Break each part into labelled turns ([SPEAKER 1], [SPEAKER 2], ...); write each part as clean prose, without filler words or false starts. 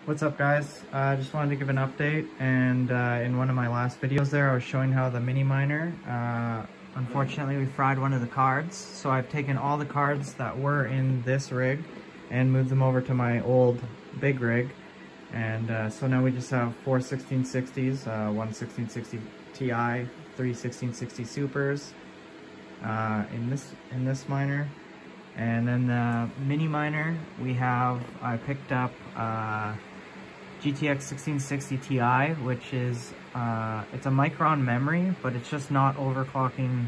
[SPEAKER 1] What's up, guys? I just wanted to give an update, and in one of my last videos there I was showing how the mini miner, unfortunately we fried one of the cards, so I've taken all the cards that were in this rig and moved them over to my old big rig, and so now we just have four 1660s, one 1660 Ti, three 1660 Supers in this miner. And then the mini miner, I picked up GTX 1660 Ti, which is, it's a Micron memory, but it's just not overclocking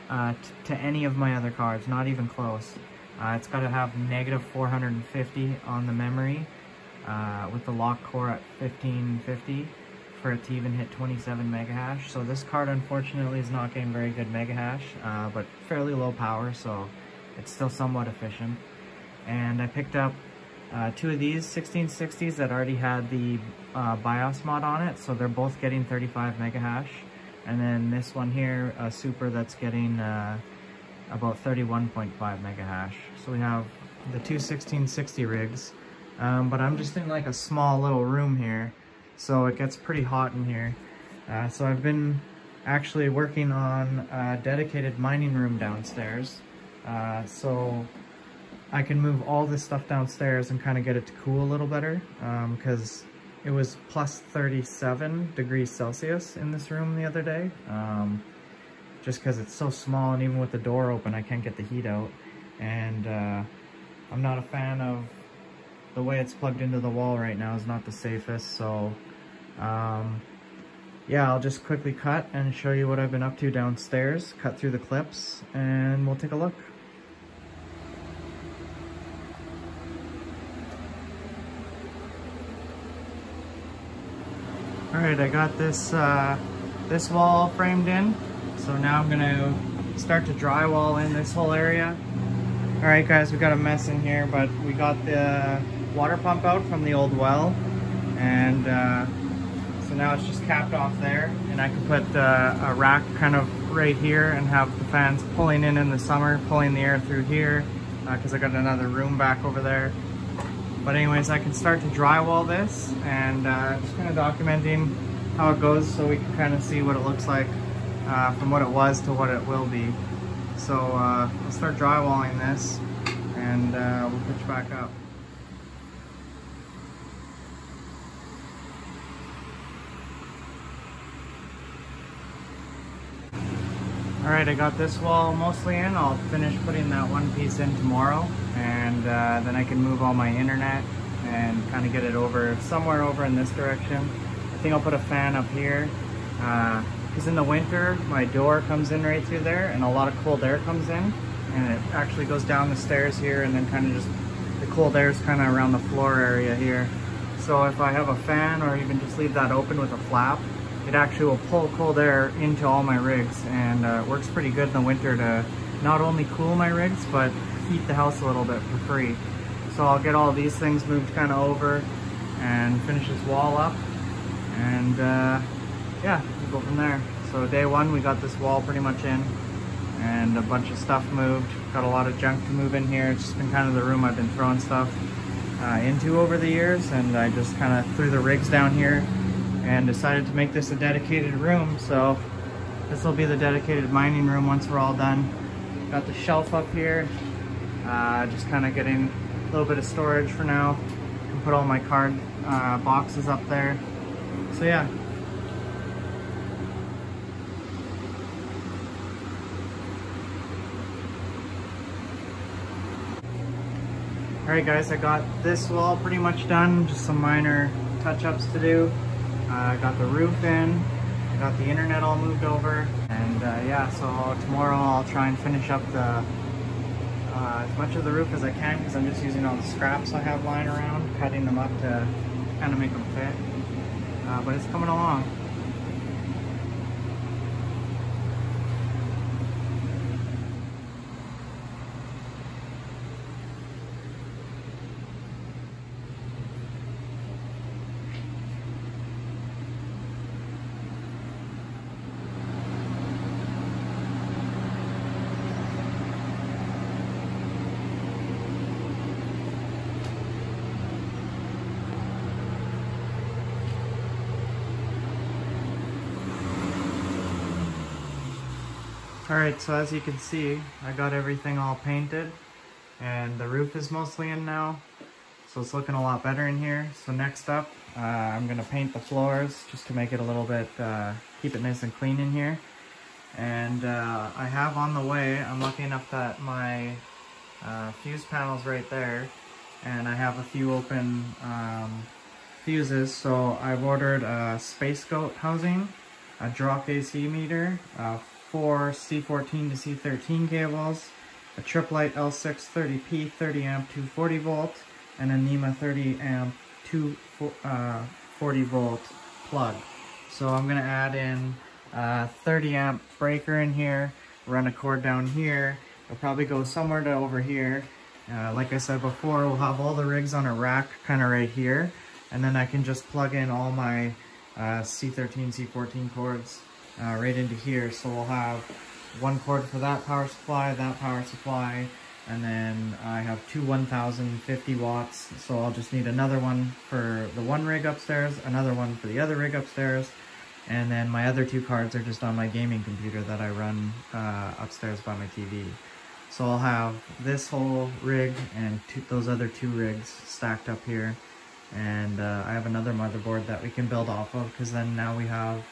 [SPEAKER 1] to any of my other cards, not even close. It's got to have negative 450 on the memory with the lock core at 1550 for it to even hit 27 megahash. So this card unfortunately is not getting very good megahash, but fairly low power, so it's still somewhat efficient. And I picked up two of these 1660s that already had the BIOS mod on it, so they're both getting 35 megahash. And then this one here, a Super, that's getting about 31.5 megahash. So we have the two 1660 rigs, but I'm just in like a small little room here, so it gets pretty hot in here. So I've been actually working on a dedicated mining room downstairs. So I can move all this stuff downstairs and kind of get it to cool a little better, because it was plus 37 degrees Celsius in this room the other day, just because it's so small, and even with the door open I can't get the heat out, and I'm not a fan of the way it's plugged into the wall right now. Is not the safest. So yeah, I'll just quickly cut and show you what I've been up to downstairs, cut through the clips, and we'll take a look. Alright, I got this this wall framed in, so now I'm gonna start to drywall in this whole area. Alright guys, we got a mess in here, but we got the water pump out from the old well, and so now it's just capped off there, and I can put a rack kind of right here and have the fans pulling in the summer, pulling the air through here, because I got another room back over there. But anyways, I can start to drywall this, and just kind of documenting how it goes so we can kind of see what it looks like from what it was to what it will be. So I'll start drywalling this, and we'll pitch back up. Alright, I got this wall mostly in. I'll finish putting that one piece in tomorrow, and then I can move all my internet and kind of get it over somewhere over in this direction. I think I'll put a fan up here, because in the winter my door comes in right through there, and a lot of cold air comes in, and it actually goes down the stairs here, and then kind of just the cold air is kind of around the floor area here. So if I have a fan, or even just leave that open with a flap, it actually will pull cold air into all my rigs, and it works pretty good in the winter to not only cool my rigs, but heat the house a little bit for free. So I'll get all these things moved kind of over and finish this wall up, and yeah, we'll go from there. So day one, we got this wall pretty much in, and a bunch of stuff moved. Got a lot of junk to move in here. It's just been kind of the room I've been throwing stuff into over the years, and I just kind of threw the rigs down here and decided to make this a dedicated room. So this will be the dedicated mining room once we're all done. Got the shelf up here, just kind of getting a little bit of storage for now. Can put all my card boxes up there. So yeah. Alright guys, I got this wall pretty much done, just some minor touch-ups to do. I got the roof in, I got the internet all moved over, and yeah, so tomorrow I'll try and finish up the as much of the roof as I can, because I'm just using all the scraps I have lying around, cutting them up to kind of make them fit, but it's coming along. Alright, so as you can see, I got everything all painted and the roof is mostly in now, so it's looking a lot better in here. So next up, I'm going to paint the floors just to make it a little bit, keep it nice and clean in here. And I have on the way, I'm lucky enough that my fuse panel's right there, and I have a few open fuses, so I've ordered a Space Goat housing, a drop AC meter, 4 C14 to C13 cables, a Triplite L630P 30 amp 240 volt, and a NEMA 30 amp 240 volt plug. So I'm going to add in a 30 amp breaker in here, run a cord down here. It'll probably go somewhere to over here. Like I said before, we'll have all the rigs on a rack kind of right here, and then I can just plug in all my C13, C14 cords right into here. So we'll have one cord for that power supply, and then I have two 1050 watts, so I'll just need another one for the one rig upstairs, another one for the other rig upstairs, and then my other two cards are just on my gaming computer that I run upstairs by my TV. So I'll have this whole rig and those other two rigs stacked up here, and I have another motherboard that we can build off of, because then now we have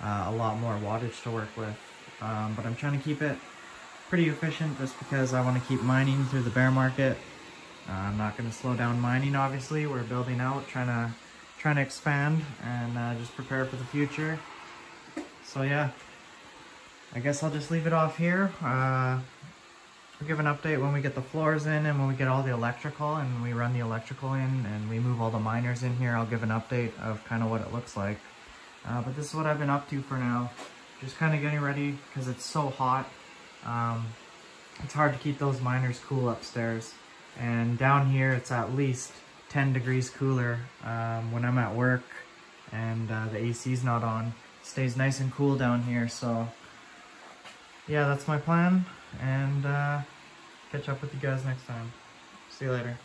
[SPEAKER 1] a lot more wattage to work with. But I'm trying to keep it pretty efficient just because I want to keep mining through the bear market. I'm not going to slow down mining, obviously. We're building out, trying to expand and just prepare for the future. So yeah, I guess I'll just leave it off here. We'll give an update when we get the floors in and when we get all the electrical and we run the electrical in and we move all the miners in here. I'll give an update of kind of what it looks like. But this is what I've been up to for now. Just kind of getting ready because it's so hot. It's hard to keep those miners cool upstairs. And down here it's at least 10 degrees cooler when I'm at work and the AC's not on. It stays nice and cool down here, so yeah, that's my plan, and catch up with you guys next time. See you later.